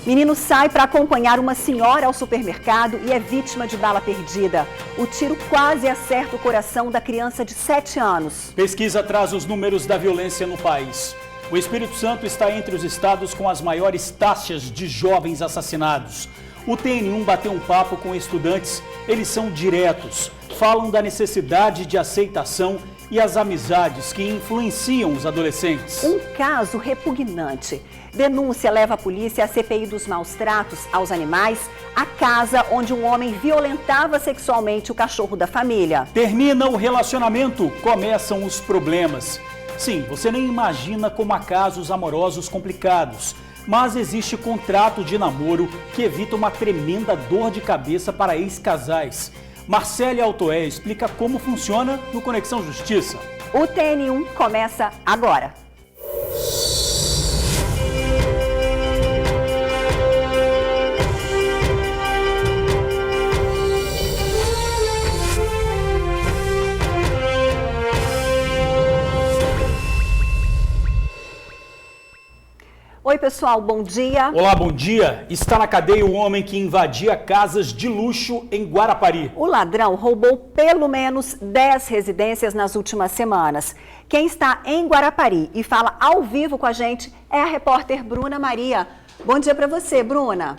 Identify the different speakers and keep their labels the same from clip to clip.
Speaker 1: Menino sai para acompanhar uma senhora ao supermercado e é vítima de bala perdida. O tiro quase acerta o coração da criança de 7 anos.
Speaker 2: Pesquisa traz os números da violência no país. O Espírito Santo está entre os estados com as maiores taxas de jovens assassinados. O TN1 bateu um papo com estudantes, eles são diretos, falam da necessidade de aceitação e as amizades que influenciam os adolescentes.
Speaker 1: Um caso repugnante. Denúncia leva a polícia à CPI dos maus tratos aos animais, à casa onde um homem violentava sexualmente o cachorro da família.
Speaker 2: Termina o relacionamento, começam os problemas. Sim, você nem imagina como há casos amorosos complicados, mas existe contrato de namoro que evita uma tremenda dor de cabeça para ex-casais. Marcélia Altoé explica como funciona no Conexão Justiça.
Speaker 1: O TN1 começa agora. Oi, pessoal, bom dia.
Speaker 2: Olá, bom dia. Está na cadeia o homem que invadia casas de luxo em Guarapari.
Speaker 1: O ladrão roubou pelo menos 10 residências nas últimas semanas. Quem está em Guarapari e fala ao vivo com a gente é a repórter Bruna Maria. Bom dia para você, Bruna.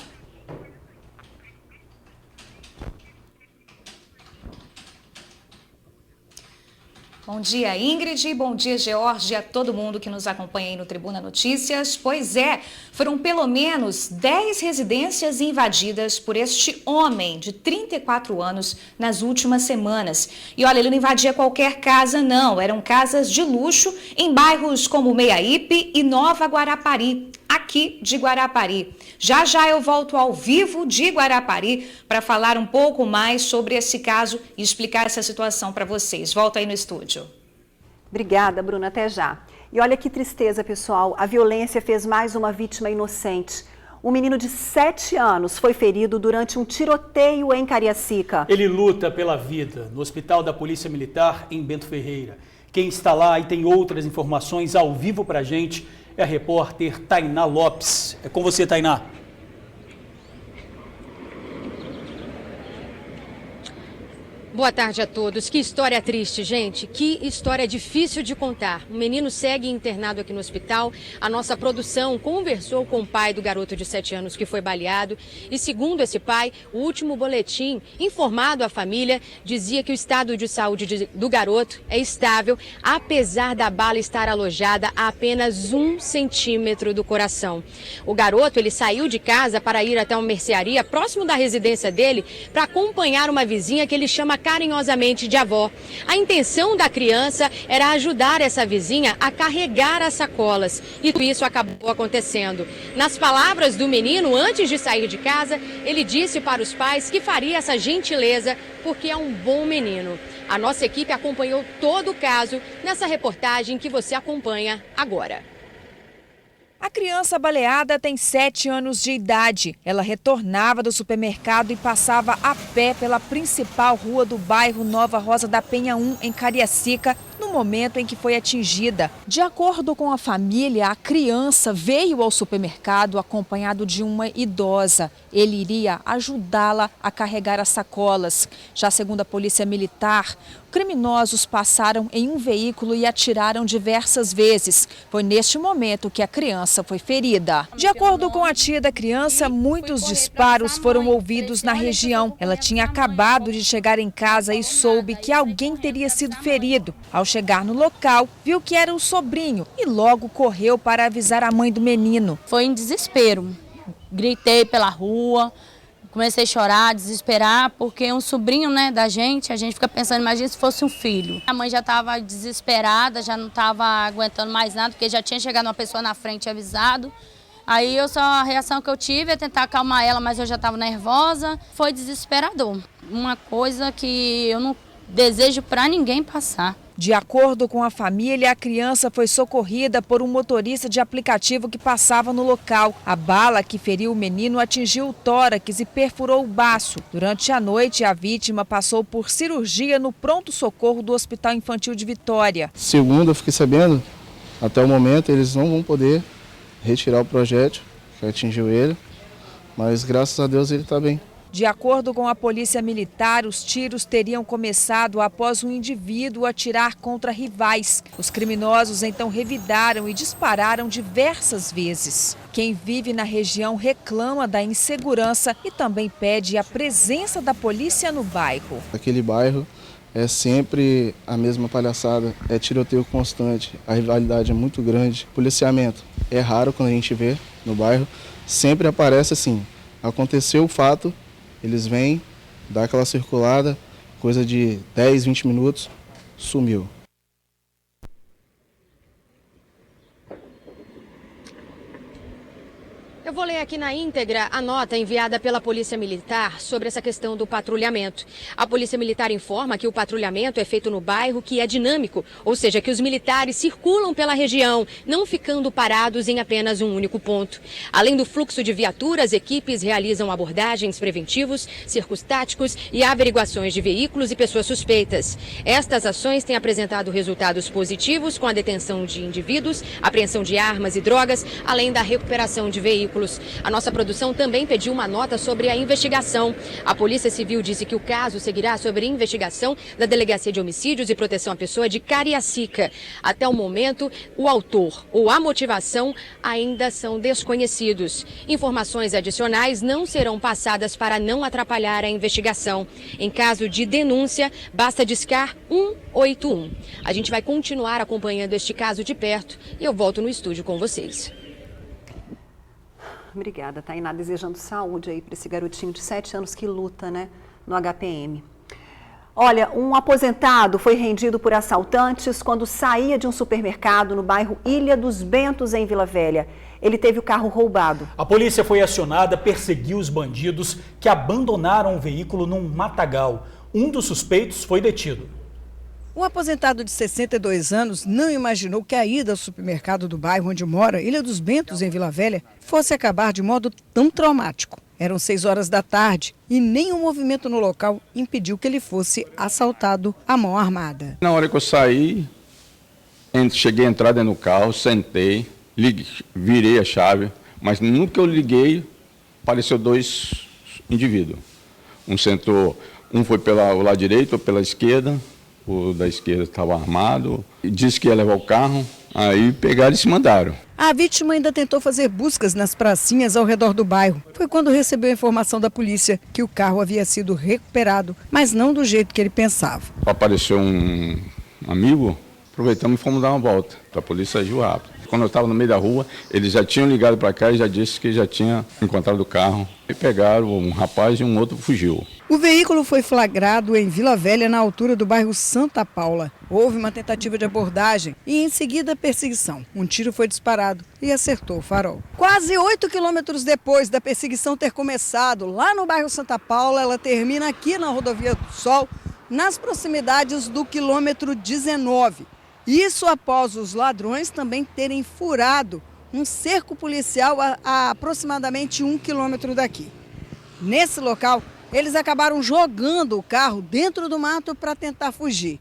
Speaker 3: Bom dia, Ingrid. Bom dia, George, a todo mundo que nos acompanha aí no Tribuna Notícias. Pois é, foram pelo menos 10 residências invadidas por este homem de 34 anos nas últimas semanas. E olha, ele não invadia qualquer casa, não. Eram casas de luxo em bairros como Meiaípe e Nova Guarapari, aqui de Guarapari. Já já eu volto ao vivo de Guarapari para falar um pouco mais sobre esse caso e explicar essa situação para vocês. Volto aí no estúdio.
Speaker 1: Obrigada, Bruna. Até já. E olha que tristeza, pessoal. A violência fez mais uma vítima inocente. Um menino de 7 anos foi ferido durante um tiroteio em Cariacica.
Speaker 2: Ele luta pela vida no Hospital da Polícia Militar em Bento Ferreira. Quem está lá e tem outras informações ao vivo para a gente é a repórter Tainá Lopes. É com você, Tainá.
Speaker 4: Boa tarde a todos. Que história triste, gente. Que história difícil de contar. O menino segue internado aqui no hospital. A nossa produção conversou com o pai do garoto de 7 anos que foi baleado. E segundo esse pai, o último boletim informado à família dizia que o estado de saúde do garoto é estável, apesar da bala estar alojada a apenas 1 centímetro do coração. O garoto, ele saiu de casa para ir até uma mercearia próximo da residência dele para acompanhar uma vizinha que ele chama carinhosamente de avó. A intenção da criança era ajudar essa vizinha a carregar as sacolas e tudo isso acabou acontecendo. Nas palavras do menino, antes de sair de casa, ele disse para os pais que faria essa gentileza porque é um bom menino. A nossa equipe acompanhou todo o caso nessa reportagem que você acompanha agora.
Speaker 5: A criança baleada tem 7 anos de idade. Ela retornava do supermercado e passava a pé pela principal rua do bairro Nova Rosa da Penha 1, em Cariacica, no momento em que foi atingida. De acordo com a família, a criança veio ao supermercado acompanhado de uma idosa. Ele iria ajudá-la a carregar as sacolas. Já segundo a Polícia Militar, criminosos passaram em um veículo e atiraram diversas vezes. Foi neste momento que a criança foi ferida. De acordo com a tia da criança, muitos disparos foram ouvidos na região. Ela tinha acabado de chegar em casa e soube que alguém teria sido ferido. Ao chegar no local, viu que era o sobrinho e logo correu para avisar a mãe do menino.
Speaker 6: Foi em desespero. Gritei pela rua, comecei a chorar, desesperar, porque um sobrinho, né, da gente, a gente fica pensando, imagina se fosse um filho. A mãe já estava desesperada, já não estava aguentando mais nada, porque já tinha chegado uma pessoa na frente e avisado. Aí a reação que eu tive é tentar acalmar ela, mas eu já estava nervosa. Foi desesperador. Uma coisa que eu não desejo para ninguém passar.
Speaker 5: De acordo com a família, a criança foi socorrida por um motorista de aplicativo que passava no local. A bala que feriu o menino atingiu o tórax e perfurou o baço. Durante a noite, a vítima passou por cirurgia no pronto-socorro do Hospital Infantil de Vitória.
Speaker 7: Segundo, eu fiquei sabendo, até o momento eles não vão poder retirar o projétil que atingiu ele. mas graças a Deus ele está bem.
Speaker 5: De acordo com a polícia militar, os tiros teriam começado após um indivíduo atirar contra rivais. Os criminosos então revidaram e dispararam diversas vezes. Quem vive na região reclama da insegurança e também pede a presença da polícia no bairro.
Speaker 7: Aquele bairro é sempre a mesma palhaçada, é tiroteio constante, a rivalidade é muito grande. Policiamento é raro quando a gente vê no bairro, sempre aparece assim, aconteceu o fato, eles vêm, dá aquela circulada, coisa de 10, 20 minutos, sumiu.
Speaker 4: Eu vou ler aqui na íntegra a nota enviada pela Polícia Militar sobre essa questão do patrulhamento. A Polícia Militar informa que o patrulhamento é feito no bairro, que é dinâmico, ou seja, que os militares circulam pela região, não ficando parados em apenas um único ponto. Além do fluxo de viaturas, equipes realizam abordagens preventivos, cercos táticos e averiguações de veículos e pessoas suspeitas. Estas ações têm apresentado resultados positivos com a detenção de indivíduos, apreensão de armas e drogas, além da recuperação de veículos. A nossa produção também pediu uma nota sobre a investigação. A Polícia Civil disse que o caso seguirá sob investigação da Delegacia de Homicídios e Proteção à Pessoa de Cariacica. Até o momento, o autor ou a motivação ainda são desconhecidos. Informações adicionais não serão passadas para não atrapalhar a investigação. Em caso de denúncia, basta discar 181. A gente vai continuar acompanhando este caso de perto e eu volto no estúdio com vocês.
Speaker 1: Obrigada, Tainá. Desejando saúde aí para esse garotinho de 7 anos que luta, né, no HPM. Olha, um aposentado foi rendido por assaltantes quando saía de um supermercado no bairro Ilha dos Bentos, em Vila Velha. Ele teve o carro roubado.
Speaker 2: A polícia foi acionada, perseguiu os bandidos que abandonaram o veículo num matagal. Um dos suspeitos foi detido.
Speaker 8: Um aposentado de 62 anos não imaginou que a ida ao supermercado do bairro onde mora, Ilha dos Bentos, em Vila Velha, fosse acabar de modo tão traumático. Eram 6 horas da tarde e nenhum movimento no local impediu que ele fosse assaltado à mão armada.
Speaker 9: Na hora que eu saí, cheguei a entrar dentro do carro, sentei, virei a chave, mas no que eu liguei, apareceu 2 indivíduos. Um sentou, um foi pelo lado direito ou pela esquerda. O da esquerda estava armado, disse que ia levar o carro, aí pegaram e se mandaram.
Speaker 8: A vítima ainda tentou fazer buscas nas pracinhas ao redor do bairro. Foi quando recebeu a informação da polícia que o carro havia sido recuperado, mas não do jeito que ele pensava.
Speaker 9: Apareceu um amigo, aproveitamos e fomos dar uma volta. A polícia agiu rápido. Quando eu estava no meio da rua, eles já tinham ligado para cá e já disse que já tinha encontrado o carro. E pegaram um rapaz e um outro fugiu.
Speaker 8: O veículo foi flagrado em Vila Velha, na altura do bairro Santa Paula. Houve uma tentativa de abordagem e, em seguida, perseguição. Um tiro foi disparado e acertou o farol. Quase 8 quilômetros depois da perseguição ter começado lá no bairro Santa Paula, ela termina aqui na Rodovia do Sol, nas proximidades do quilômetro 19. Isso após os ladrões também terem furado um cerco policial a aproximadamente 1 quilômetro daqui. Nesse local, eles acabaram jogando o carro dentro do mato para tentar fugir.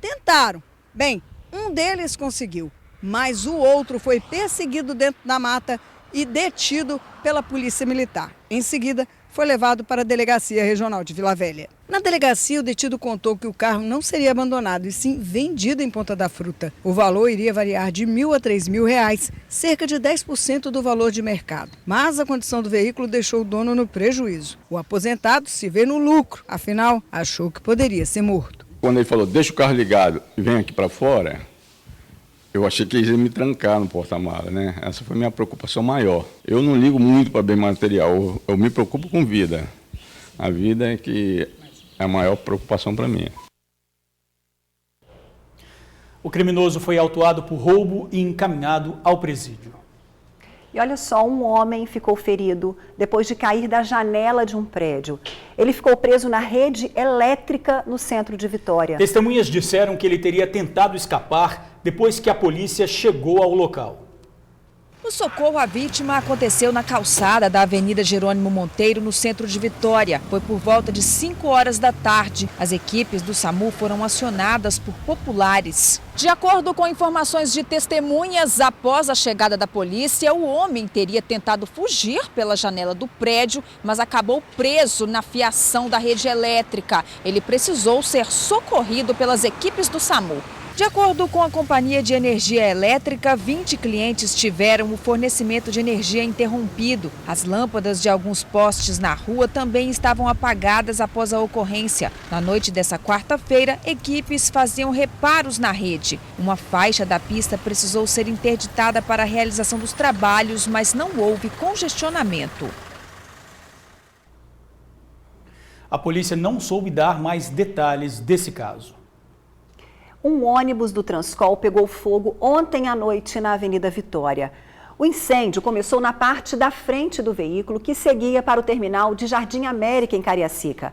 Speaker 8: Tentaram. Bem, um deles conseguiu, mas o outro foi perseguido dentro da mata e detido pela Polícia Militar. Em seguida, foi levado para a Delegacia Regional de Vila Velha. Na delegacia, o detido contou que o carro não seria abandonado, e sim vendido em Ponta da Fruta. O valor iria variar de R$1.000 a R$3.000, cerca de 10% do valor de mercado. Mas a condição do veículo deixou o dono no prejuízo. O aposentado se vê no lucro, afinal, achou que poderia ser morto.
Speaker 9: Quando ele falou, deixa o carro ligado e vem aqui para fora, eu achei que eles iam me trancar no porta-mala, né? Essa foi a minha preocupação maior. Eu não ligo muito para bem material, eu me preocupo com vida. A vida é que é a maior preocupação para mim.
Speaker 2: O criminoso foi autuado por roubo e encaminhado ao presídio.
Speaker 1: E olha só, um homem ficou ferido depois de cair da janela de um prédio. Ele ficou preso na rede elétrica no centro de Vitória.
Speaker 2: Testemunhas disseram que ele teria tentado escapar depois que a polícia chegou ao local.
Speaker 5: O socorro à vítima aconteceu na calçada da Avenida Jerônimo Monteiro, no centro de Vitória. Foi por volta de 5 horas da tarde. As equipes do SAMU foram acionadas por populares. De acordo com informações de testemunhas, após a chegada da polícia, o homem teria tentado fugir pela janela do prédio, mas acabou preso na fiação da rede elétrica. Ele precisou ser socorrido pelas equipes do SAMU. De acordo com a Companhia de Energia Elétrica, 20 clientes tiveram o fornecimento de energia interrompido. As lâmpadas de alguns postes na rua também estavam apagadas após a ocorrência. Na noite dessa quarta-feira, equipes faziam reparos na rede. Uma faixa da pista precisou ser interditada para a realização dos trabalhos, mas não houve congestionamento.
Speaker 2: A polícia não soube dar mais detalhes desse caso.
Speaker 1: Um ônibus do Transcol pegou fogo ontem à noite na Avenida Vitória. O incêndio começou na parte da frente do veículo que seguia para o terminal de Jardim América, em Cariacica.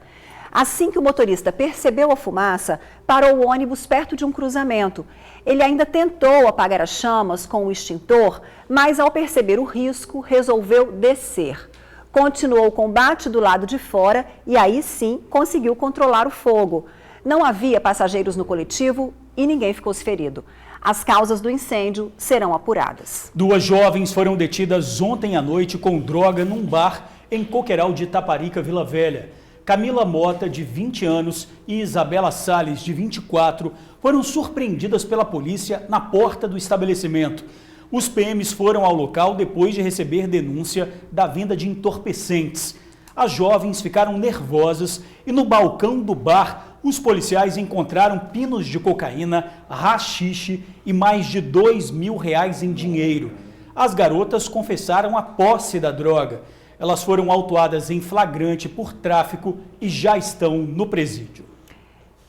Speaker 1: Assim que o motorista percebeu a fumaça, parou o ônibus perto de um cruzamento. Ele ainda tentou apagar as chamas com o extintor, mas ao perceber o risco, resolveu descer. Continuou o combate do lado de fora e aí sim conseguiu controlar o fogo. Não havia passageiros no coletivo e ninguém ficou ferido. As causas do incêndio serão apuradas.
Speaker 2: 2 jovens foram detidas ontem à noite com droga num bar em Coqueiral de Itaparica, Vila Velha. Camila Mota, de 20 anos, e Isabela Salles, de 24, foram surpreendidas pela polícia na porta do estabelecimento. Os PMs foram ao local depois de receber denúncia da venda de entorpecentes. As jovens ficaram nervosas e no balcão do bar os policiais encontraram pinos de cocaína, haxixe e mais de R$2.000 em dinheiro. As garotas confessaram a posse da droga. Elas foram autuadas em flagrante por tráfico e já estão no presídio.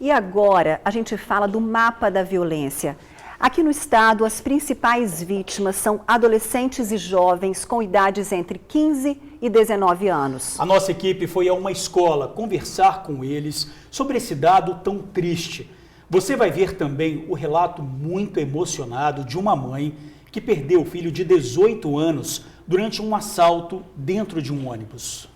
Speaker 1: E agora a gente fala do mapa da violência. Aqui no estado, as principais vítimas são adolescentes e jovens com idades entre 15 e 19 anos.
Speaker 2: A nossa equipe foi a uma escola conversar com eles sobre esse dado tão triste. Você vai ver também o relato muito emocionado de uma mãe que perdeu o filho de 18 anos durante um assalto dentro de um ônibus.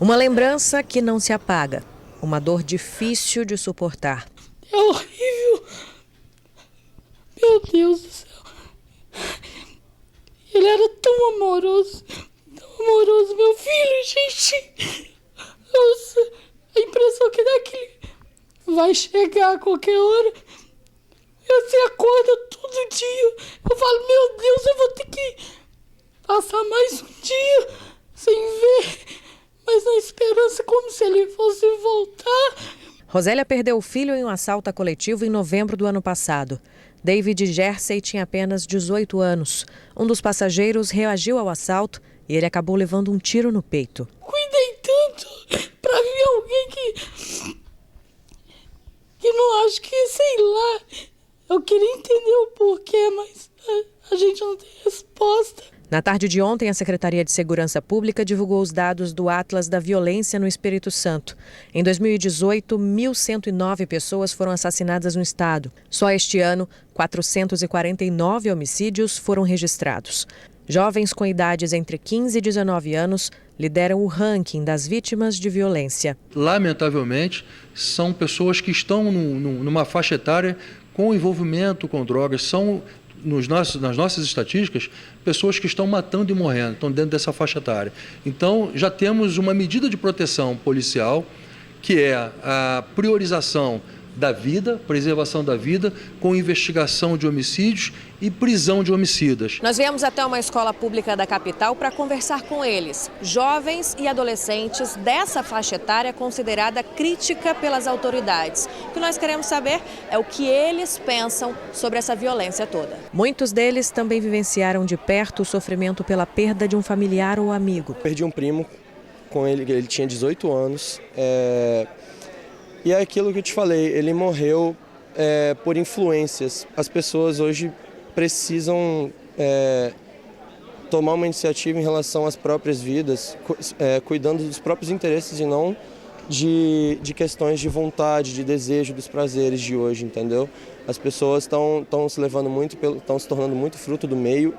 Speaker 10: Uma lembrança que não se apaga, uma dor difícil de suportar.
Speaker 11: É horrível. Meu Deus do céu. Ele era tão amoroso, meu filho, gente. Nossa, a impressão que dá que ele vai chegar a qualquer hora. Você acorda todo dia. Eu falo, meu Deus, eu vou ter que passar mais um dia sem ver, mas na esperança como se ele fosse voltar.
Speaker 10: Rosélia perdeu o filho em um assalto a coletivo em novembro do ano passado. David Jersey tinha apenas 18 anos. Um dos passageiros reagiu ao assalto e ele acabou levando um tiro no peito.
Speaker 11: Cuidei tanto pra ver alguém que não acho que, sei lá, eu queria entender o porquê, mas a gente não tem resposta.
Speaker 10: Na tarde de ontem, a Secretaria de Segurança Pública divulgou os dados do Atlas da Violência no Espírito Santo. Em 2018, 1.109 pessoas foram assassinadas no estado. Só este ano, 449 homicídios foram registrados. Jovens com idades entre 15 e 19 anos lideram o ranking das vítimas de violência.
Speaker 12: Lamentavelmente, são pessoas que estão numa faixa etária com envolvimento com drogas, são... nas nossas estatísticas, pessoas que estão matando e morrendo, estão dentro dessa faixa etária. Então, já temos uma medida de proteção policial, que é a priorização da vida, preservação da vida, com investigação de homicídios e prisão de homicidas.
Speaker 10: Nós viemos até uma escola pública da capital para conversar com eles, jovens e adolescentes dessa faixa etária considerada crítica pelas autoridades. O que nós queremos saber é o que eles pensam sobre essa violência toda. Muitos deles também vivenciaram de perto o sofrimento pela perda de um familiar ou amigo.
Speaker 13: Perdi um primo, com ele tinha 18 anos, e é aquilo que eu te falei, ele morreu por influências. As pessoas hoje precisam tomar uma iniciativa em relação às próprias vidas, cuidando dos próprios interesses e não de questões de vontade, de desejo, dos prazeres de hoje, entendeu? As pessoas estão se levando muito, estão se tornando muito fruto do meio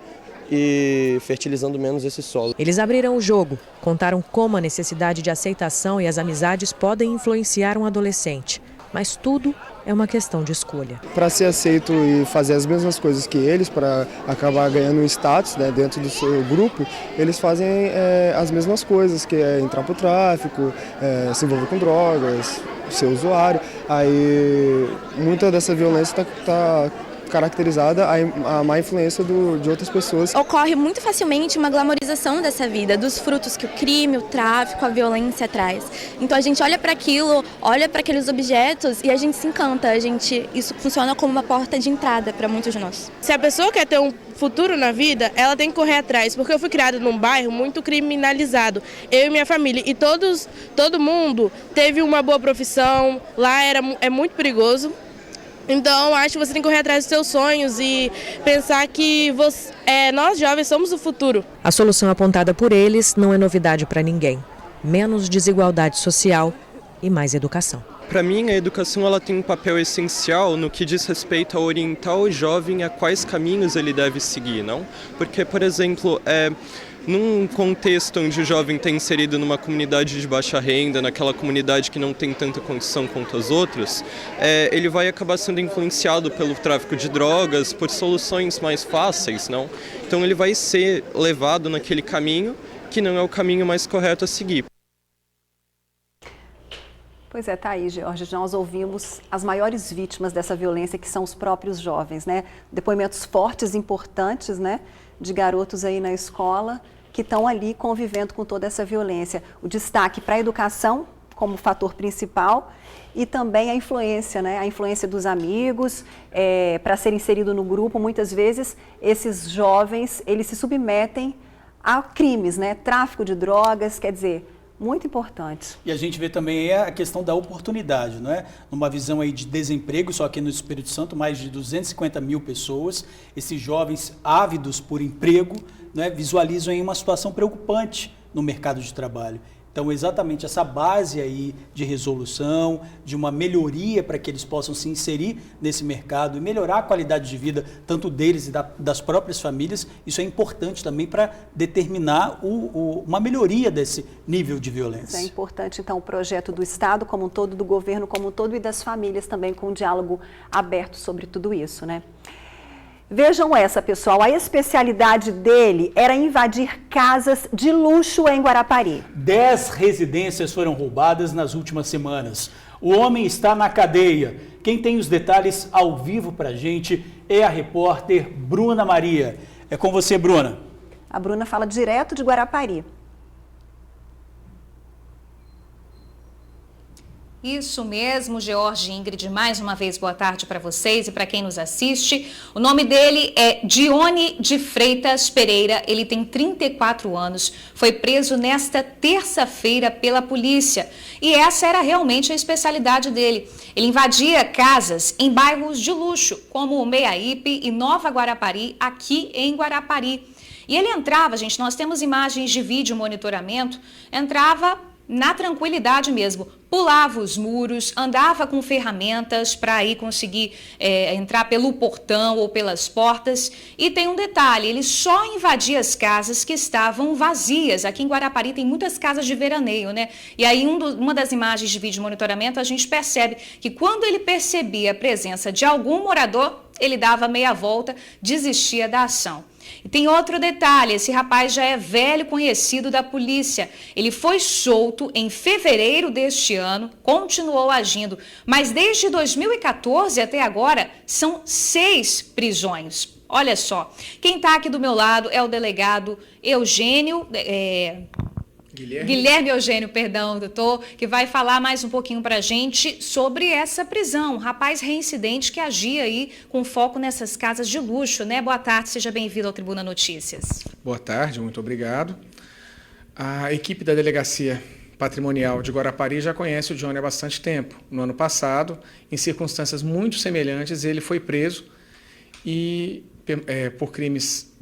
Speaker 13: e fertilizando menos esse solo.
Speaker 10: Eles abriram o jogo, contaram como a necessidade de aceitação e as amizades podem influenciar um adolescente. Mas tudo é uma questão de escolha.
Speaker 14: Para ser aceito e fazer as mesmas coisas que eles, para acabar ganhando um status, né, dentro do seu grupo, eles fazem as mesmas coisas, que é entrar para o tráfico, se envolver com drogas, ser usuário. Aí muita dessa violência está caracterizada a má influência de outras pessoas.
Speaker 15: Ocorre muito facilmente uma glamorização dessa vida, dos frutos que o crime, o tráfico, a violência traz. Então a gente olha para aquilo, olha para aqueles objetos e a gente se encanta. Isso funciona como uma porta de entrada para muitos de nós.
Speaker 16: Se a pessoa quer ter um futuro na vida, ela tem que correr atrás, porque eu fui criada num bairro muito criminalizado, eu e minha família, e todo mundo teve uma boa profissão, lá é muito perigoso. Então, acho que você tem que correr atrás dos seus sonhos e pensar que nós jovens somos o futuro.
Speaker 10: A solução apontada por eles não é novidade para ninguém. Menos desigualdade social e mais educação.
Speaker 17: Para mim, a educação ela tem um papel essencial no que diz respeito a orientar o jovem a quais caminhos ele deve seguir, não? Porque, por exemplo, num contexto onde o jovem está inserido numa comunidade de baixa renda, naquela comunidade que não tem tanta condição quanto as outras, ele vai acabar sendo influenciado pelo tráfico de drogas, por soluções mais fáceis, não? Então ele vai ser levado naquele caminho que não é o caminho mais correto a seguir.
Speaker 1: Pois é, tá aí, George. Nós ouvimos as maiores vítimas dessa violência, que são os próprios jovens, né? Depoimentos fortes, importantes, né? De garotos aí na escola que estão ali convivendo com toda essa violência. O destaque para a educação como fator principal e também a influência, né? A influência dos amigos, para ser inserido no grupo. Muitas vezes esses jovens, eles se submetem a crimes, né? Tráfico de drogas, quer dizer, muito importante.
Speaker 2: E a gente vê também a questão da oportunidade, não é? Numa visão aí de desemprego, só que no Espírito Santo, mais de 250 mil pessoas, esses jovens ávidos por emprego, né, visualizam aí uma situação preocupante no mercado de trabalho. Então, exatamente essa base aí de resolução, de uma melhoria para que eles possam se inserir nesse mercado e melhorar a qualidade de vida, tanto deles e das próprias famílias, isso é importante também para determinar uma melhoria desse nível de violência.
Speaker 1: É importante, então, o projeto do Estado como um todo, do governo como um todo e das famílias também, com um diálogo aberto sobre tudo isso, né? Vejam essa, pessoal, a especialidade dele era invadir casas de luxo em Guarapari.
Speaker 2: 10 residências foram roubadas nas últimas semanas. O homem está na cadeia. Quem tem os detalhes ao vivo pra gente é a repórter Bruna Maria. É com você, Bruna.
Speaker 1: A Bruna fala direto de Guarapari.
Speaker 3: Isso mesmo, George e Ingrid, mais uma vez boa tarde para vocês e para quem nos assiste. O nome dele é Dione de Freitas Pereira, ele tem 34 anos, foi preso nesta terça-feira pela polícia e essa era realmente a especialidade dele. Ele invadia casas em bairros de luxo, como Meiaípe e Nova Guarapari, aqui em Guarapari. E ele entrava, gente, nós temos imagens de vídeo monitoramento, entrava na tranquilidade mesmo, pulava os muros, andava com ferramentas para aí conseguir entrar pelo portão ou pelas portas. E tem um detalhe, ele só invadia as casas que estavam vazias. Aqui em Guarapari tem muitas casas de veraneio, né? E aí uma das imagens de vídeo monitoramento a gente percebe que quando ele percebia a presença de algum morador, ele dava meia volta, desistia da ação. E tem outro detalhe, esse rapaz já é velho conhecido da polícia. Ele foi solto em fevereiro deste ano, continuou agindo, mas desde 2014 até agora são 6 prisões. Olha só, quem está aqui do meu lado é o delegado Eugênio... Guilherme Eugênio, perdão, doutor, que vai falar mais um pouquinho para a gente sobre essa prisão. Um rapaz reincidente que agia aí com foco nessas casas de luxo, né? Boa tarde, seja bem-vindo ao Tribuna Notícias.
Speaker 18: Boa tarde, muito obrigado. A equipe da Delegacia Patrimonial de Guarapari já conhece o Dione há bastante tempo. No ano passado, em circunstâncias muito semelhantes, ele foi preso por crimes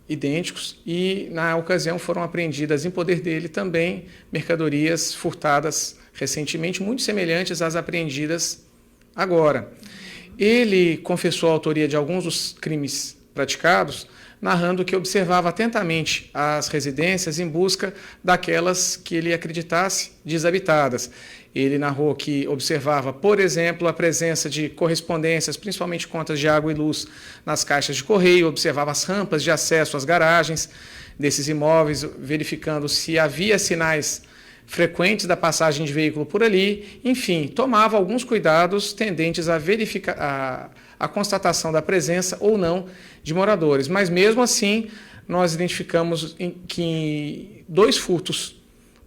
Speaker 18: idênticos e, na ocasião, foram apreendidas em poder dele também mercadorias furtadas recentemente, muito semelhantes às apreendidas agora. Ele confessou a autoria de alguns dos crimes praticados, narrando que observava atentamente as residências em busca daquelas que ele acreditasse desabitadas. Ele narrou que observava, por exemplo, a presença de correspondências, principalmente contas de água e luz, nas caixas de correio, observava as rampas de acesso às garagens desses imóveis, verificando se havia sinais frequentes da passagem de veículo por ali, enfim, tomava alguns cuidados tendentes a verificar a constatação da presença ou não de moradores. Mas mesmo assim, nós identificamos que 2 furtos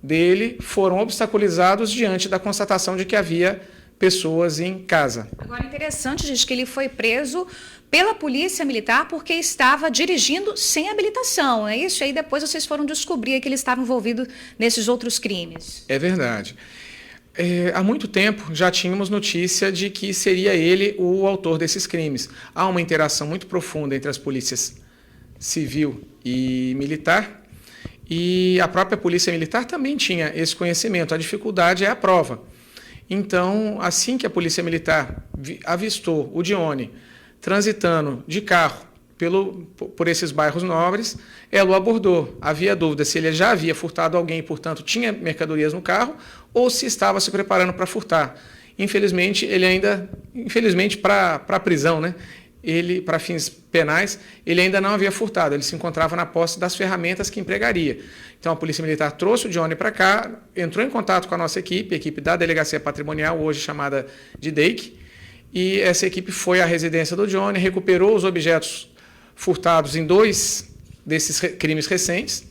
Speaker 18: dele foram obstaculizados diante da constatação de que havia pessoas em casa.
Speaker 3: Agora, interessante, gente, que ele foi preso pela polícia militar porque estava dirigindo sem habilitação, é isso? E aí depois vocês foram descobrir que ele estava envolvido nesses outros crimes.
Speaker 18: É verdade. Há muito tempo já tínhamos notícia de que seria ele o autor desses crimes. Há uma interação muito profunda entre as polícias civil e militar, e a própria polícia militar também tinha esse conhecimento. A dificuldade é a prova. Então, assim que a polícia militar avistou o Dione transitando de carro por esses bairros nobres, ela o abordou. Havia dúvida se ele já havia furtado alguém e, portanto, tinha mercadorias no carro, ou se estava se preparando para furtar. Infelizmente, para a prisão, né? Ele, para fins penais, ele ainda não havia furtado, ele se encontrava na posse das ferramentas que empregaria. Então, a Polícia Militar trouxe o Dione para cá, entrou em contato com a nossa equipe, a equipe da Delegacia Patrimonial, hoje chamada de DEIC, e essa equipe foi à residência do Dione, recuperou os objetos furtados em 2 desses crimes recentes,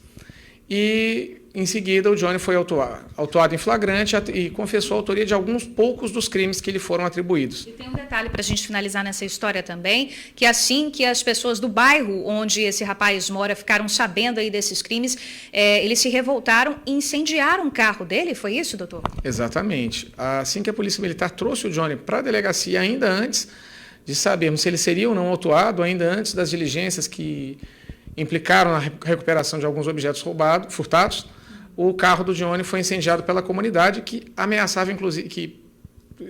Speaker 18: e em seguida o Dione foi autuado em flagrante e confessou a autoria de alguns poucos dos crimes que lhe foram atribuídos.
Speaker 3: E tem um detalhe para a gente finalizar nessa história também, que assim que as pessoas do bairro onde esse rapaz mora ficaram sabendo aí desses crimes, eles se revoltaram e incendiaram o carro dele, foi isso, doutor?
Speaker 18: Exatamente. Assim que a Polícia Militar trouxe o Dione para a delegacia, ainda antes de sabermos se ele seria ou não autuado, ainda antes das diligências que implicaram na recuperação de alguns objetos furtados, o carro do Dione foi incendiado pela comunidade, que ameaçava, inclusive, que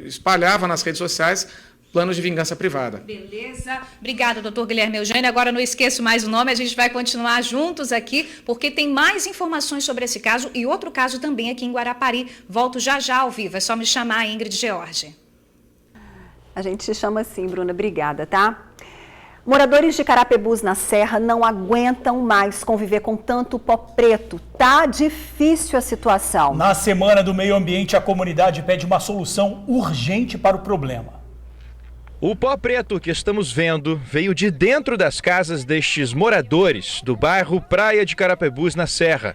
Speaker 18: espalhava nas redes sociais planos de vingança privada.
Speaker 3: Beleza. Obrigada, doutor Guilherme Eugênio. Agora não esqueço mais o nome, a gente vai continuar juntos aqui, porque tem mais informações sobre esse caso e outro caso também aqui em Guarapari. Volto já ao vivo, é só me chamar, Ingrid George.
Speaker 1: A gente te chama assim, Bruna. Obrigada, tá? Moradores de Carapebus, na Serra, não aguentam mais conviver com tanto pó preto. Tá difícil a situação.
Speaker 2: Na Semana do Meio Ambiente, a comunidade pede uma solução urgente para o problema.
Speaker 19: O pó preto que estamos vendo veio de dentro das casas destes moradores do bairro Praia de Carapebus, na Serra.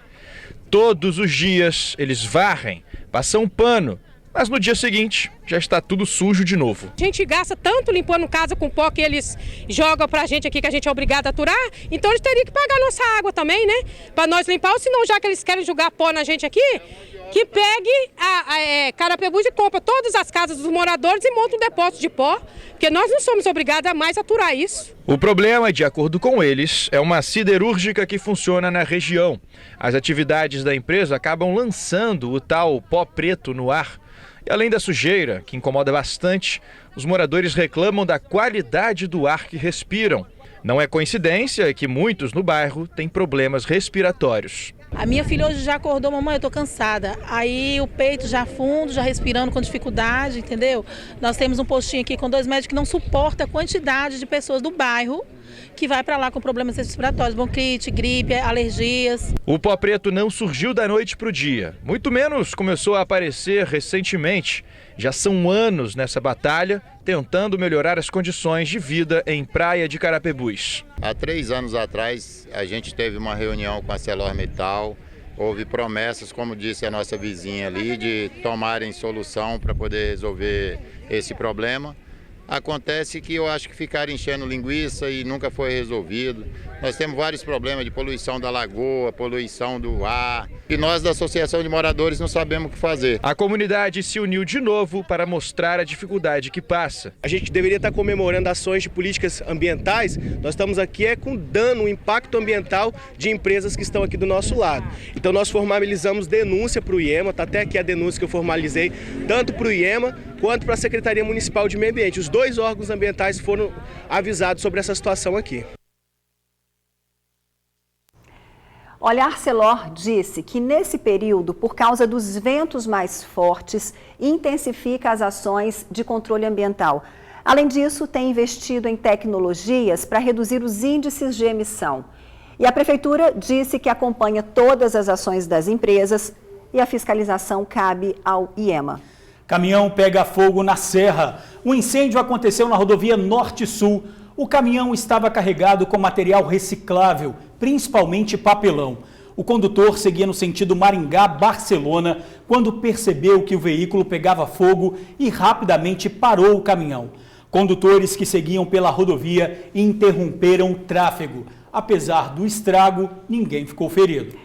Speaker 19: Todos os dias eles varrem, passam pano, mas no dia seguinte já está tudo sujo de novo.
Speaker 20: A gente gasta tanto limpando casa com pó que eles jogam pra gente aqui, que a gente é obrigado a aturar, então eles teriam que pagar a nossa água também, né? Pra nós limpar, ou senão, já que eles querem jogar pó na gente aqui, que pegue a Carapebus e compra todas as casas dos moradores e monta um depósito de pó, porque nós não somos obrigados a mais aturar isso.
Speaker 19: O problema, de acordo com eles, é uma siderúrgica que funciona na região. As atividades da empresa acabam lançando o tal pó preto no ar. E além da sujeira, que incomoda bastante, os moradores reclamam da qualidade do ar que respiram. Não é coincidência que muitos no bairro têm problemas respiratórios.
Speaker 21: A minha filha hoje já acordou, mamãe, eu tô cansada. Aí o peito já fundo, já respirando com dificuldade, entendeu? Nós temos um postinho aqui com 2 médicos que não suporta a quantidade de pessoas do bairro que vai para lá com problemas respiratórios, bronquite, gripe, alergias.
Speaker 19: O pó preto não surgiu da noite para o dia, muito menos começou a aparecer recentemente. Já são anos nessa batalha, tentando melhorar as condições de vida em Praia de Carapebus.
Speaker 22: Há 3 anos atrás, a gente teve uma reunião com a ArcelorMittal, houve promessas, como disse a nossa vizinha ali, de tomarem solução para poder resolver esse problema. Acontece que eu acho que ficaram enchendo linguiça e nunca foi resolvido. Nós temos vários problemas de poluição da lagoa, poluição do ar, e nós da Associação de Moradores não sabemos o que fazer.
Speaker 19: A comunidade se uniu de novo para mostrar a dificuldade que passa.
Speaker 6: A gente deveria estar comemorando ações de políticas ambientais, nós estamos aqui com dano, o impacto ambiental de empresas que estão aqui do nosso lado. Então nós formalizamos denúncia para o IEMA, está até aqui a denúncia que eu formalizei, tanto para o IEMA quanto para a Secretaria Municipal de Meio Ambiente. Os dois órgãos ambientais foram avisados sobre essa situação aqui.
Speaker 1: Olha, a Arcelor disse que nesse período, por causa dos ventos mais fortes, intensifica as ações de controle ambiental. Além disso, tem investido em tecnologias para reduzir os índices de emissão. E a Prefeitura disse que acompanha todas as ações das empresas e a fiscalização cabe ao IEMA.
Speaker 2: Caminhão pega fogo na Serra. O incêndio aconteceu na rodovia Norte-Sul. O caminhão estava carregado com material reciclável, principalmente papelão. O condutor seguia no sentido Maringá-Barcelona quando percebeu que o veículo pegava fogo e rapidamente parou o caminhão. Condutores que seguiam pela rodovia interromperam o tráfego. Apesar do estrago, ninguém ficou ferido.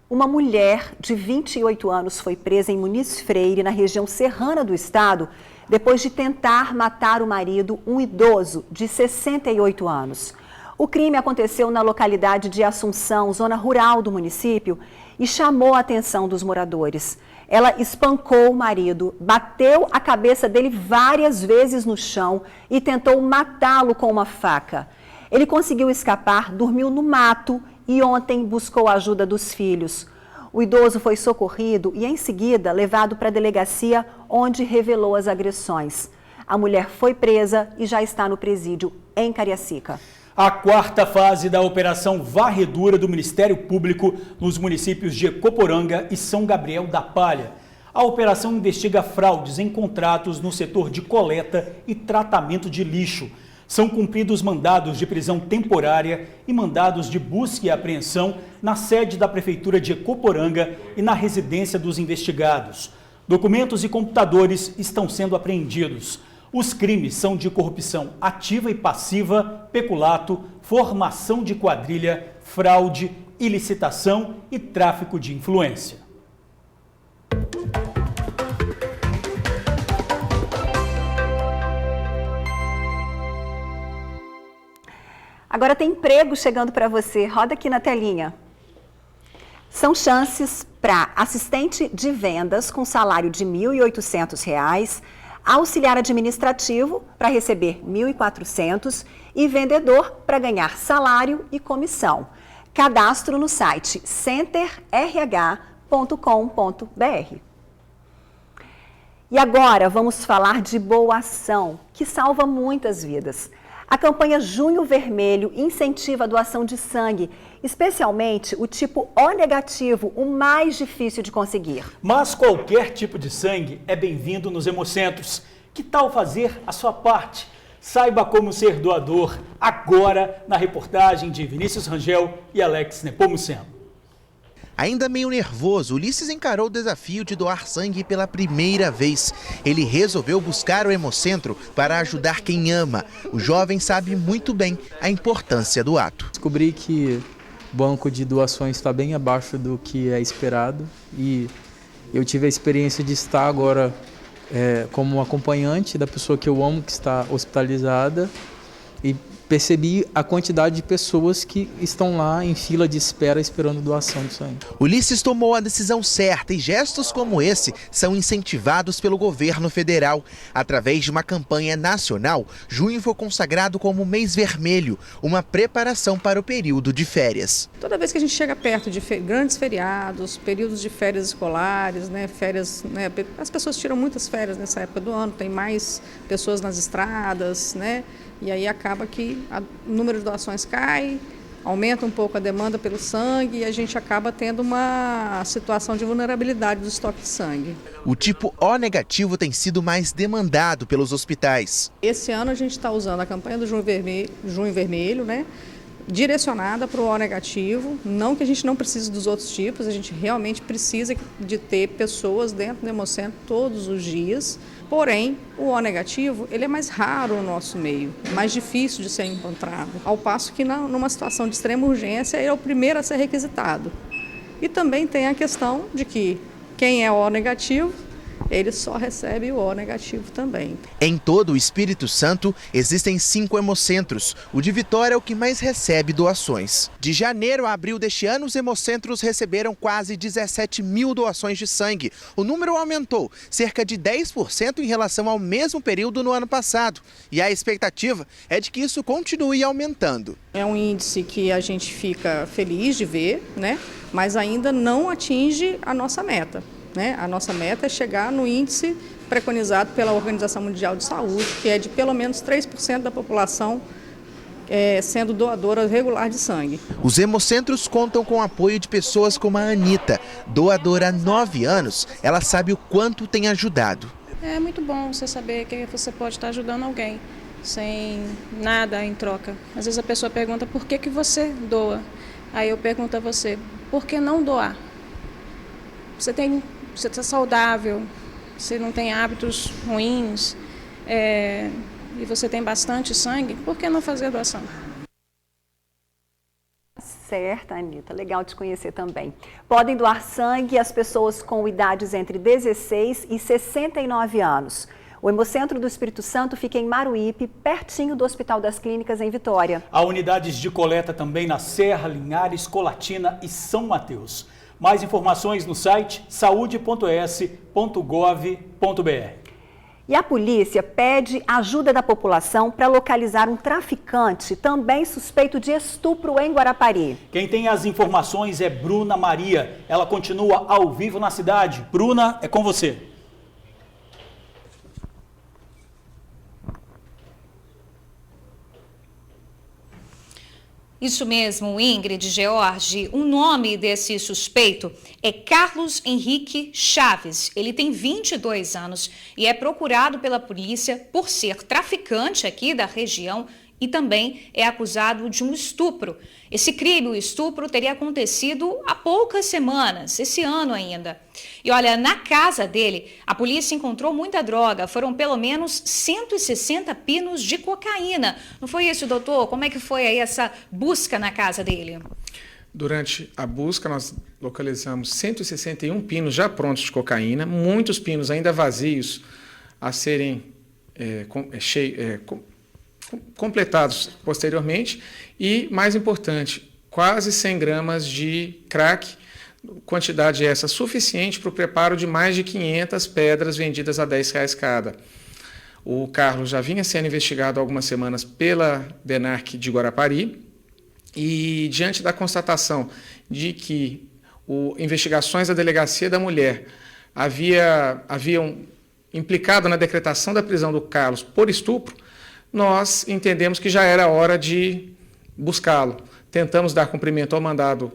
Speaker 1: Uma mulher de 28 anos foi presa em Muniz Freire, na região serrana do estado, depois de tentar matar o marido, um idoso de 68 anos. O crime aconteceu na localidade de Assunção, zona rural do município, e chamou a atenção dos moradores. Ela espancou o marido, bateu a cabeça dele várias vezes no chão e tentou matá-lo com uma faca. Ele conseguiu escapar, dormiu no mato e ontem buscou a ajuda dos filhos. O idoso foi socorrido e, em seguida, levado para a delegacia, onde revelou as agressões. A mulher foi presa e já está no presídio em Cariacica.
Speaker 2: A quarta fase da Operação Varredura do Ministério Público nos municípios de Ecoporanga e São Gabriel da Palha. A operação investiga fraudes em contratos no setor de coleta e tratamento de lixo. São cumpridos mandados de prisão temporária e mandados de busca e apreensão na sede da Prefeitura de Ecoporanga e na residência dos investigados. Documentos e computadores estão sendo apreendidos. Os crimes são de corrupção ativa e passiva, peculato, formação de quadrilha, fraude, ilicitação e tráfico de influência.
Speaker 1: Agora tem emprego chegando para você. Roda aqui na telinha. São chances para assistente de vendas com salário de R$ 1.800, auxiliar administrativo para receber R$ 1.400 e vendedor para ganhar salário e comissão. Cadastro no site centerrh.com.br. E agora vamos falar de boa ação, que salva muitas vidas. A campanha Junho Vermelho incentiva a doação de sangue, especialmente o tipo O negativo, o mais difícil de conseguir.
Speaker 2: Mas qualquer tipo de sangue é bem-vindo nos hemocentros. Que tal fazer a sua parte? Saiba como ser doador agora na reportagem de Vinícius Rangel e Alex Nepomuceno.
Speaker 7: Ainda meio nervoso, Ulisses encarou o desafio de doar sangue pela primeira vez. Ele resolveu buscar o hemocentro para ajudar quem ama. O jovem sabe muito bem a importância do ato.
Speaker 23: Descobri que o banco de doações está bem abaixo do que é esperado e eu tive a experiência de estar agora como acompanhante da pessoa que eu amo, que está hospitalizada, e percebi a quantidade de pessoas que estão lá em fila de espera esperando doação de sangue.
Speaker 7: Ulisses tomou a decisão certa e gestos como esse são incentivados pelo governo federal. Através de uma campanha nacional, junho foi consagrado como mês vermelho, uma preparação para o período de férias.
Speaker 24: Toda vez que a gente chega perto de grandes feriados, períodos de férias escolares, férias, as pessoas tiram muitas férias nessa época do ano, tem mais pessoas nas estradas, e aí acaba que o número de doações cai, aumenta um pouco a demanda pelo sangue e a gente acaba tendo uma situação de vulnerabilidade do estoque de sangue.
Speaker 7: O tipo O negativo tem sido mais demandado pelos hospitais.
Speaker 24: Esse ano a gente está usando a campanha do Junho Vermelho, direcionada para o O negativo, não que a gente não precise dos outros tipos, a gente realmente precisa de ter pessoas dentro do hemocentro todos os dias Porém, o O negativo, ele é mais raro no nosso meio, mais difícil de ser encontrado, ao passo que numa situação de extrema urgência, ele é o primeiro a ser requisitado. E também tem a questão de que quem é O negativo, ele só recebe o O negativo também.
Speaker 7: Em todo o Espírito Santo, existem 5 hemocentros. O de Vitória é o que mais recebe doações. De janeiro a abril deste ano, os hemocentros receberam quase 17 mil doações de sangue. O número aumentou cerca de 10% em relação ao mesmo período no ano passado. E a expectativa é de que isso continue aumentando.
Speaker 24: É um índice que a gente fica feliz de ver, né? Mas ainda não atinge a nossa meta. A nossa meta é chegar no índice preconizado pela Organização Mundial de Saúde, que é de pelo menos 3% da população sendo doadora regular de sangue.
Speaker 7: Os hemocentros contam com o apoio de pessoas como a Anitta, doadora há 9 anos. Ela sabe o quanto tem ajudado.
Speaker 4: É muito bom você saber que você pode estar ajudando alguém sem nada em troca. Às vezes a pessoa pergunta por que você doa. Aí eu pergunto a você, por que não doar? Você está saudável, você não tem hábitos ruins, e você tem bastante sangue, por que não fazer a doação?
Speaker 1: Certo, Anitta. Legal te conhecer também. Podem doar sangue as pessoas com idades entre 16 e 69 anos. O Hemocentro do Espírito Santo fica em Maruípe, pertinho do Hospital das Clínicas, em Vitória.
Speaker 2: Há unidades de coleta também na Serra, Linhares, Colatina e São Mateus. Mais informações no site saude.es.gov.br.
Speaker 1: E a polícia pede ajuda da população para localizar um traficante também suspeito de estupro em Guarapari.
Speaker 2: Quem tem as informações é Bruna Maria. Ela continua ao vivo na cidade. Bruna, é com você.
Speaker 3: Isso mesmo, Ingrid, George. O nome desse suspeito é Carlos Henrique Chaves. Ele tem 22 anos e é procurado pela polícia por ser traficante aqui da região e também é acusado de um estupro. Esse crime, o estupro, teria acontecido há poucas semanas, esse ano ainda. E olha, na casa dele, a polícia encontrou muita droga. Foram pelo menos 160 pinos de cocaína. Não foi isso, doutor? Como é que foi aí essa busca na casa dele?
Speaker 18: Durante a busca, nós localizamos 161 pinos já prontos de cocaína, muitos pinos ainda vazios a serem completados posteriormente e, mais importante, quase 100 gramas de crack, quantidade essa suficiente para o preparo de mais de 500 pedras vendidas a R$10 cada. O Carlos já vinha sendo investigado há algumas semanas pela DENARC de Guarapari e, diante da constatação de que investigações da Delegacia da Mulher haviam implicado na decretação da prisão do Carlos por estupro, nós entendemos que já era hora de buscá-lo. Tentamos dar cumprimento ao mandado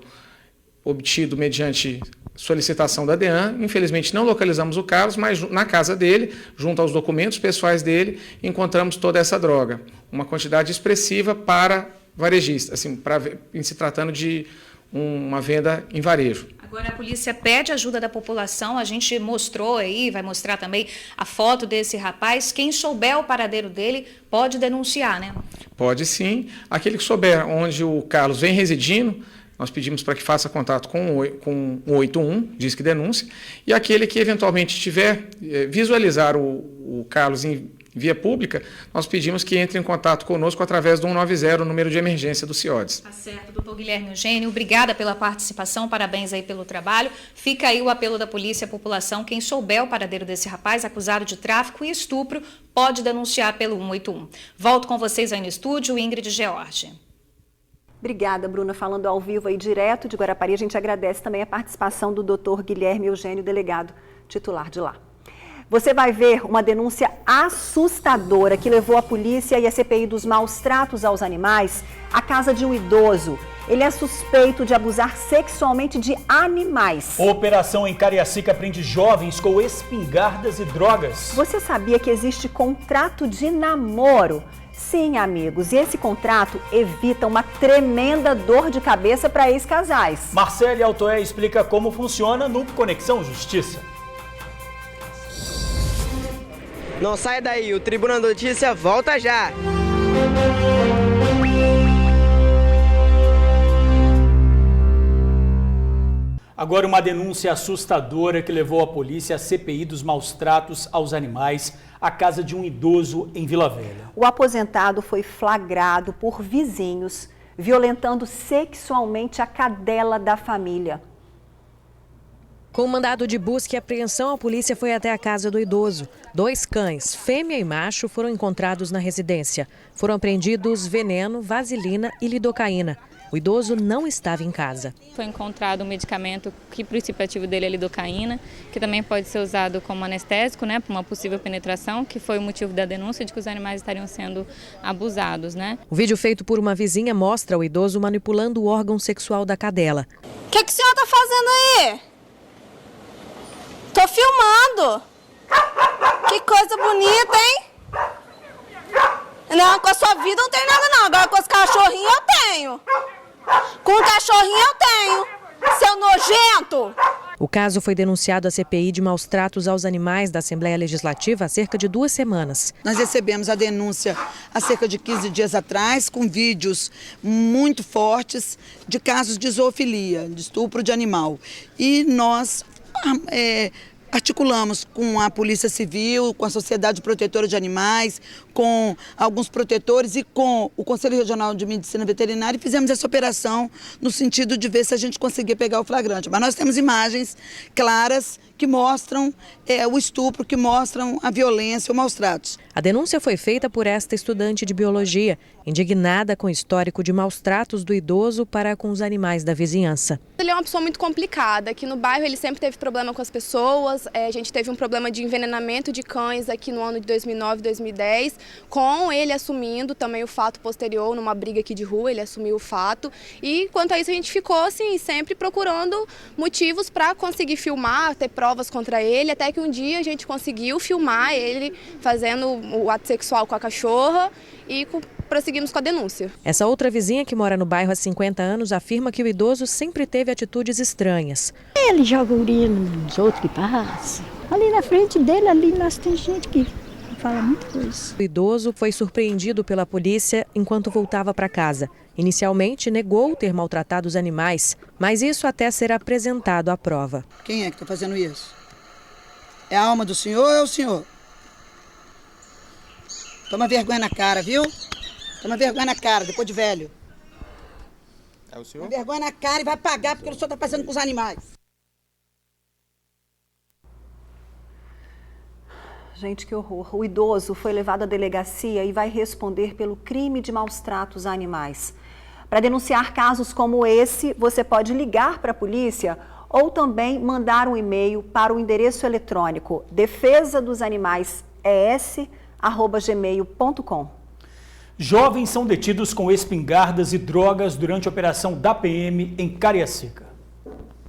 Speaker 18: obtido mediante solicitação da DEAN. Infelizmente não localizamos o Carlos, mas na casa dele, junto aos documentos pessoais dele, encontramos toda essa droga. Uma quantidade expressiva para varejista, assim, em se tratando de uma venda em varejo.
Speaker 3: Agora a polícia pede ajuda da população, a gente mostrou aí, vai mostrar também a foto desse rapaz. Quem souber o paradeiro dele pode denunciar, né?
Speaker 18: Pode sim. Aquele que souber onde o Carlos vem residindo, nós pedimos para que faça contato com o 181, Disque Denúncia, e aquele que eventualmente tiver visualizar o Carlos em via pública, nós pedimos que entre em contato conosco através do 190, o número de emergência do CIODES.
Speaker 3: Tá certo, doutor Guilherme Eugênio, obrigada pela participação, parabéns aí pelo trabalho. Fica aí o apelo da polícia à população, quem souber o paradeiro desse rapaz acusado de tráfico e estupro, pode denunciar pelo 181. Volto com vocês aí no estúdio, Ingrid e George.
Speaker 1: Obrigada, Bruna. Falando ao vivo aí direto de Guarapari, a gente agradece também a participação do doutor Guilherme Eugênio, delegado titular de lá. Você vai ver uma denúncia assustadora que levou a polícia e a CPI dos maus tratos aos animais à casa de um idoso. Ele é suspeito de abusar sexualmente de animais.
Speaker 2: Operação em Cariacica prende jovens com espingardas e drogas.
Speaker 1: Você sabia que existe contrato de namoro? Sim, amigos, e esse contrato evita uma tremenda dor de cabeça para ex-casais.
Speaker 2: Marcele Altoé explica como funciona no Conexão Justiça.
Speaker 5: Não saia daí, o Tribuna Notícia volta já!
Speaker 2: Agora uma denúncia assustadora que levou a polícia à CPI dos maus tratos aos animais à casa de um idoso em Vila Velha.
Speaker 1: O aposentado foi flagrado por vizinhos violentando sexualmente a cadela da família.
Speaker 10: Com mandado de busca e apreensão, a polícia foi até a casa do idoso. 2 cães, fêmea e macho, foram encontrados na residência. Foram apreendidos veneno, vaselina e lidocaína. O idoso não estava em casa.
Speaker 8: Foi encontrado um medicamento que o princípio ativo dele é lidocaína, que também pode ser usado como anestésico, para uma possível penetração, que foi o motivo da denúncia de que os animais estariam sendo abusados,
Speaker 10: O vídeo feito por uma vizinha mostra o idoso manipulando o órgão sexual da cadela.
Speaker 9: O que a senhora está fazendo aí? Tô filmando. Que coisa bonita, hein? Não, com a sua vida não tem nada não. Agora com os cachorrinhos eu tenho. Com o cachorrinho eu tenho. Seu nojento.
Speaker 10: O caso foi denunciado à CPI de maus tratos aos animais da Assembleia Legislativa há cerca de 2 semanas.
Speaker 11: Nós recebemos a denúncia há cerca de 15 dias atrás, com vídeos muito fortes de casos de zoofilia, de estupro de animal. E nós articulamos com a Polícia Civil, com a Sociedade Protetora de Animais, com alguns protetores e com o Conselho Regional de Medicina Veterinária e fizemos essa operação no sentido de ver se a gente conseguia pegar o flagrante. Mas nós temos imagens claras que mostram o estupro, que mostram a violência, o maus tratos.
Speaker 10: A denúncia foi feita por esta estudante de biologia, indignada com o histórico de maus tratos do idoso para com os animais da vizinhança.
Speaker 25: Ele é uma pessoa muito complicada. Aqui no bairro ele sempre teve problema com as pessoas. A gente teve um problema de envenenamento de cães aqui no ano de 2009, 2010, com ele assumindo também o fato posterior, numa briga aqui de rua, ele assumiu o fato. E quanto a isso a gente ficou assim, sempre procurando motivos para conseguir filmar, ter provas contra ele, até que um dia a gente conseguiu filmar ele fazendo o ato sexual com a cachorra e prosseguimos com a denúncia.
Speaker 10: Essa outra vizinha que mora no bairro há 50 anos afirma que o idoso sempre teve atitudes estranhas.
Speaker 26: Ele joga urina nos outros que passam. Ali na frente dele, ali nós tem gente que fala muita coisa.
Speaker 10: O idoso foi surpreendido pela polícia enquanto voltava para casa. Inicialmente negou ter maltratado os animais, mas isso até ser apresentado à prova.
Speaker 11: Quem é que está fazendo isso? É a alma do senhor ou é o senhor? Toma vergonha na cara, viu? Toma vergonha na cara, depois de velho.
Speaker 27: É o senhor?
Speaker 11: Toma vergonha na cara e vai pagar porque o senhor está fazendo com os animais.
Speaker 1: Gente, que horror. O idoso foi levado à delegacia e vai responder pelo crime de maus tratos a animais. Para denunciar casos como esse, você pode ligar para a polícia ou também mandar um e-mail para o endereço eletrônico defesadosanimaisES@gmail.com.
Speaker 2: Jovens são detidos com espingardas e drogas durante a operação da PM em Cariacica.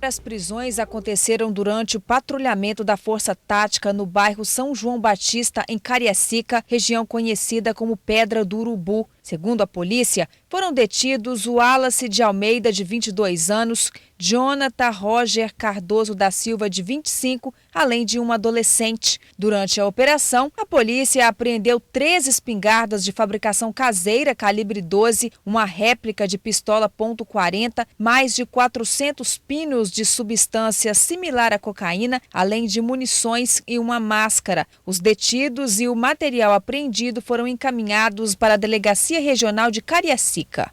Speaker 3: As prisões aconteceram durante o patrulhamento da Força Tática no bairro São João Batista, em Cariacica, região conhecida como Pedra do Urubu. Segundo a polícia, foram detidos o Wallace de Almeida, de 22 anos, Jonathan Roger Cardoso da Silva, de 25, além de um adolescente. Durante a operação, a polícia apreendeu 3 espingardas de fabricação caseira calibre 12, uma réplica de pistola .40, mais de 400 pinos de substância similar à cocaína, além de munições e uma máscara. Os detidos e o material apreendido foram encaminhados para a Delegacia Regional de Cariacica.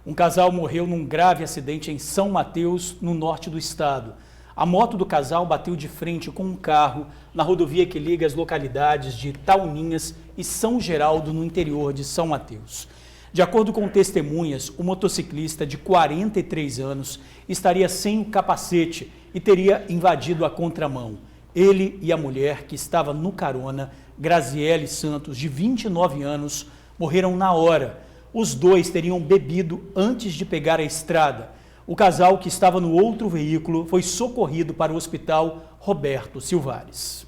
Speaker 2: Um casal morreu num grave acidente em São Mateus, no norte do estado. A moto do casal bateu de frente com um carro na rodovia que liga as localidades de Tauninhas e São Geraldo, no interior de São Mateus. De acordo com testemunhas, o motociclista de 43 anos estaria sem o capacete e teria invadido a contramão. Ele e a mulher que estava no carona, Graziele Santos, de 29 anos, morreram na hora. Os dois teriam bebido antes de pegar a estrada. O casal, que estava no outro veículo, foi socorrido para o Hospital Roberto Silvares.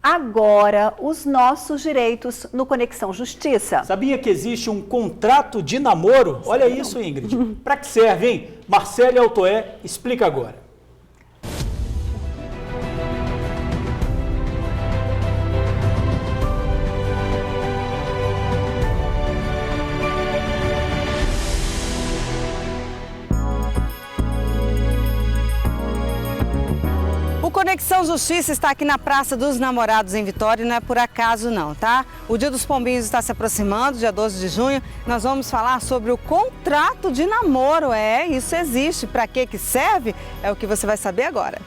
Speaker 1: Agora, os nossos direitos no Conexão Justiça.
Speaker 2: Sabia que existe um contrato de namoro? Olha isso, Ingrid. Para que serve, hein? Marcele Altoé explica agora.
Speaker 12: Conexão Justiça está aqui na Praça dos Namorados em Vitória e não é por acaso não, tá? O Dia dos Pombinhos está se aproximando, dia 12 de junho. Nós vamos falar sobre o contrato de namoro. Isso existe. Para que serve? É o que você vai saber agora.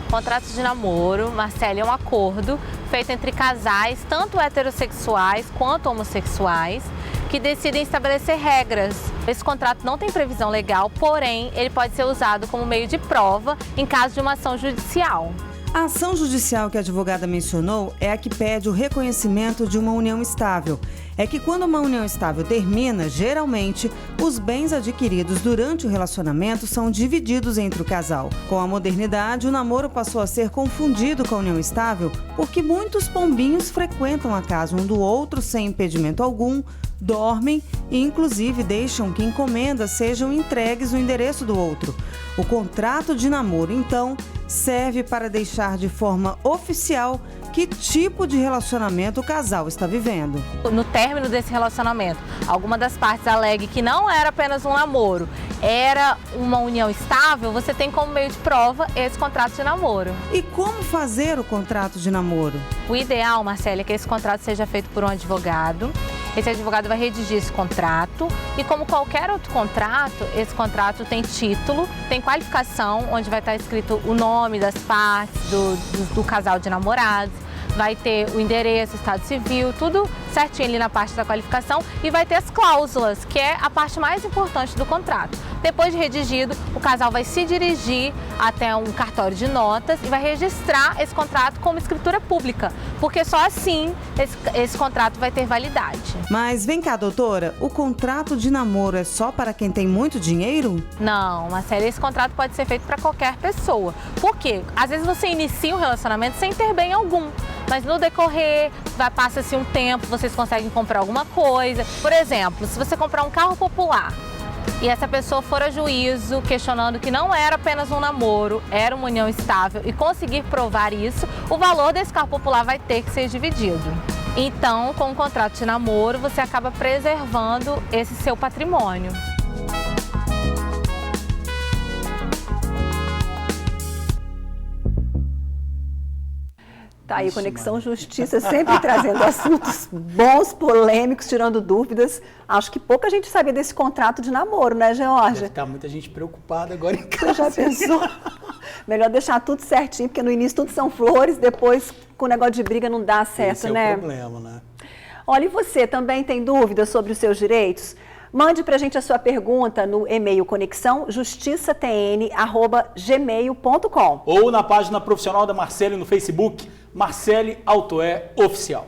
Speaker 13: Contrato de namoro, Marcele, é um acordo feito entre casais, tanto heterossexuais quanto homossexuais, que decidem estabelecer regras. Esse contrato não tem previsão legal, porém, ele pode ser usado como meio de prova em caso de uma ação judicial.
Speaker 12: A ação judicial que a advogada mencionou é a que pede o reconhecimento de uma união estável. É que quando uma união estável termina, geralmente, os bens adquiridos durante o relacionamento são divididos entre o casal. Com a modernidade, o namoro passou a ser confundido com a união estável porque muitos pombinhos frequentam a casa um do outro sem impedimento algum, dormem e, inclusive, deixam que encomendas sejam entregues no endereço do outro. O contrato de namoro, então, serve para deixar de forma oficial que tipo de relacionamento o casal está vivendo.
Speaker 13: No término desse relacionamento, alguma das partes alegue que não era apenas um namoro, era uma união estável, você tem como meio de prova esse contrato de namoro.
Speaker 12: E como fazer o contrato de namoro?
Speaker 13: O ideal, Marcele, é que esse contrato seja feito por um advogado. Esse advogado vai redigir esse contrato e, como qualquer outro contrato, esse contrato tem título, tem qualificação, onde vai estar escrito o nome das partes do casal de namorados, vai ter o endereço, o estado civil, tudo certinho ali na parte da qualificação e vai ter as cláusulas, que é a parte mais importante do contrato. Depois de redigido, o casal vai se dirigir até um cartório de notas e vai registrar esse contrato como escritura pública, porque só assim esse contrato vai ter validade.
Speaker 12: Mas vem cá, doutora, o contrato de namoro é só para quem tem muito dinheiro?
Speaker 13: Não, Marcele, esse contrato pode ser feito para qualquer pessoa. Por quê? Às vezes você inicia um relacionamento sem ter bem algum, mas no decorrer, passa-se um tempo, vocês conseguem comprar alguma coisa. Por exemplo, se você comprar um carro popular e essa pessoa for a juízo questionando que não era apenas um namoro, era uma união estável e conseguir provar isso, o valor desse carro popular vai ter que ser dividido. Então, com o contrato de namoro, você acaba preservando esse seu patrimônio.
Speaker 1: Tá aí, Conexão Justiça sempre trazendo assuntos bons, polêmicos, tirando dúvidas. Acho que pouca gente sabia desse contrato de namoro, né, Georgia?
Speaker 2: Deve estar muita gente preocupada agora em casa.
Speaker 1: Você já pensou? Melhor deixar tudo certinho, porque no início tudo são flores, depois com o negócio de briga não dá certo, né?
Speaker 2: Esse é o problema, né?
Speaker 1: Olha, e você também tem dúvidas sobre os seus direitos? Mande pra gente a sua pergunta no e-mail conexãojustiçatn@gmail.com.
Speaker 2: Ou na página profissional da Marcele no Facebook, Marcele Altoé Oficial.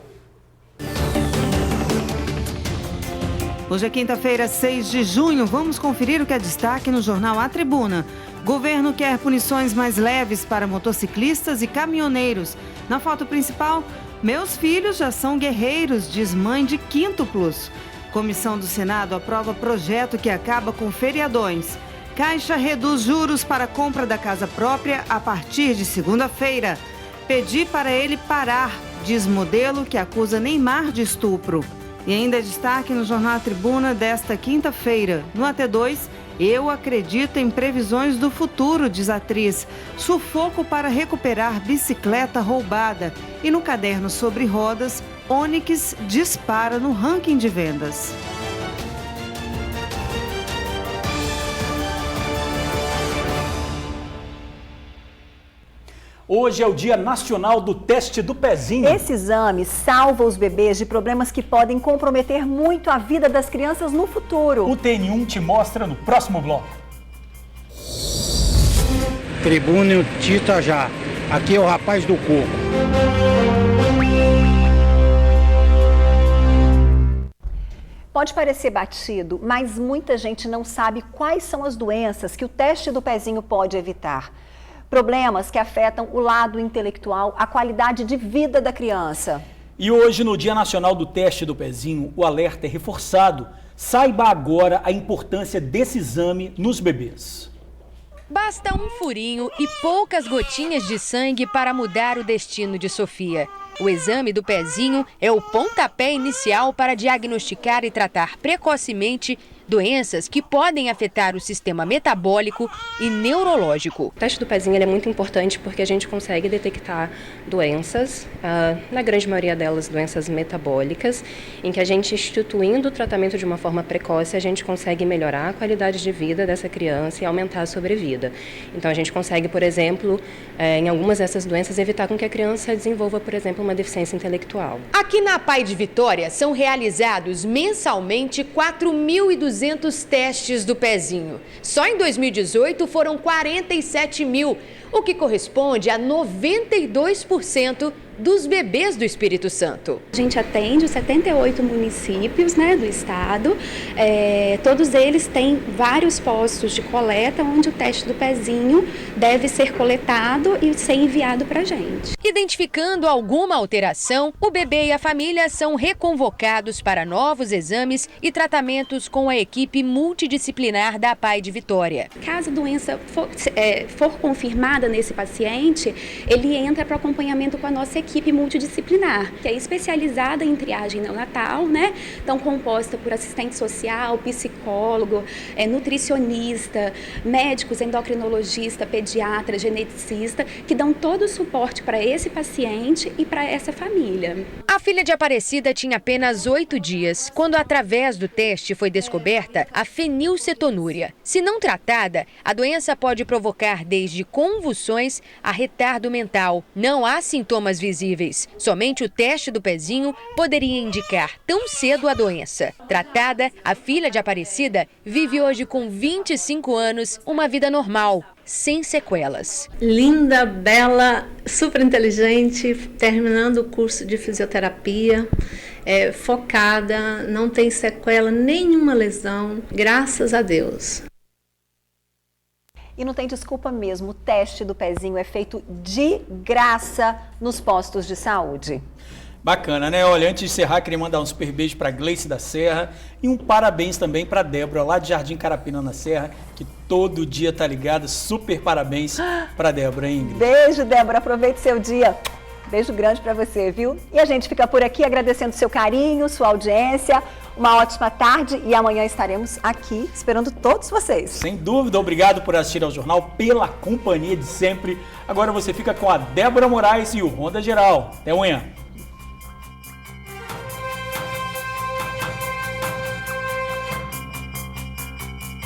Speaker 12: Hoje é quinta-feira, 6 de junho. Vamos conferir o que é destaque no jornal A Tribuna. Governo quer punições mais leves para motociclistas e caminhoneiros. Na foto principal, meus filhos já são guerreiros, diz mãe de quíntuplos. Comissão do Senado aprova projeto que acaba com feriadões. Caixa reduz juros para a compra da casa própria a partir de segunda-feira. Pedi para ele parar, diz modelo que acusa Neymar de estupro. E ainda é destaque no Jornal A Tribuna desta quinta-feira. No AT2, eu acredito em previsões do futuro, diz a atriz. Sufoco para recuperar bicicleta roubada. E no caderno sobre rodas, Onix dispara no ranking de vendas.
Speaker 2: Hoje é o Dia Nacional do Teste do Pezinho.
Speaker 1: Esse exame salva os bebês de problemas que podem comprometer muito a vida das crianças no futuro.
Speaker 2: O TN1 te mostra no próximo bloco.
Speaker 14: Tribuna Notícia já. Aqui é o rapaz do coco.
Speaker 1: Pode parecer batido, mas muita gente não sabe quais são as doenças que o teste do pezinho pode evitar. Problemas que afetam o lado intelectual, a qualidade de vida da criança.
Speaker 2: E hoje, no Dia Nacional do Teste do Pezinho, o alerta é reforçado. Saiba agora a importância desse exame nos bebês.
Speaker 15: Basta um furinho e poucas gotinhas de sangue para mudar o destino de Sofia. O exame do pezinho é o pontapé inicial para diagnosticar e tratar precocemente doenças que podem afetar o sistema metabólico e neurológico.
Speaker 6: O teste do pezinho é muito importante porque a gente consegue detectar doenças, na grande maioria delas doenças metabólicas, em que a gente, instituindo o tratamento de uma forma precoce, a gente consegue melhorar a qualidade de vida dessa criança e aumentar a sobrevida. Então a gente consegue, por exemplo, em algumas dessas doenças, evitar com que a criança desenvolva, por exemplo, uma deficiência intelectual.
Speaker 15: Aqui na APAI de Vitória são realizados mensalmente 4.200 testes do pezinho. Só em 2018 foram 47 mil, o que corresponde a 92% dos bebês do Espírito Santo.
Speaker 16: A gente atende os 78 municípios, do estado. Todos eles têm vários postos de coleta onde o teste do pezinho deve ser coletado e ser enviado para a gente.
Speaker 15: Identificando alguma alteração, o bebê e a família são reconvocados para novos exames e tratamentos com a equipe multidisciplinar da APAI de Vitória.
Speaker 16: Caso a doença for confirmada nesse paciente, ele entra para o acompanhamento com a nossa equipe multidisciplinar, que é especializada em triagem neonatal, Então composta por assistente social, psicólogo, nutricionista, médicos, endocrinologista, pediatra, geneticista, que dão todo o suporte para esse paciente e para essa família.
Speaker 15: A filha de Aparecida tinha apenas 8 dias, quando através do teste foi descoberta a fenilcetonúria. Se não tratada, a doença pode provocar desde convulsões a retardo mental. Não há sintomas visíveis. Somente o teste do pezinho poderia indicar tão cedo a doença. Tratada, a filha de Aparecida vive hoje com 25 anos uma vida normal, sem sequelas.
Speaker 17: Linda, bela, super inteligente, terminando o curso de fisioterapia, focada, não tem sequela, nenhuma lesão, graças a Deus.
Speaker 1: E não tem desculpa mesmo, o teste do pezinho é feito de graça nos postos de saúde.
Speaker 2: Bacana, né? Olha, antes de encerrar, queria mandar um super beijo para Gleice da Serra e um parabéns também para Débora, lá de Jardim Carapina na Serra, que todo dia tá ligada. Super parabéns para Débora, Ingrid.
Speaker 1: Beijo, Débora. Aproveite seu dia. Beijo grande para você, viu? E a gente fica por aqui agradecendo seu carinho, sua audiência. Uma ótima tarde e amanhã estaremos aqui esperando todos vocês.
Speaker 2: Sem dúvida, obrigado por assistir ao jornal, pela companhia de sempre. Agora você fica com a Débora Moraes e o Ronda Geral. Até amanhã.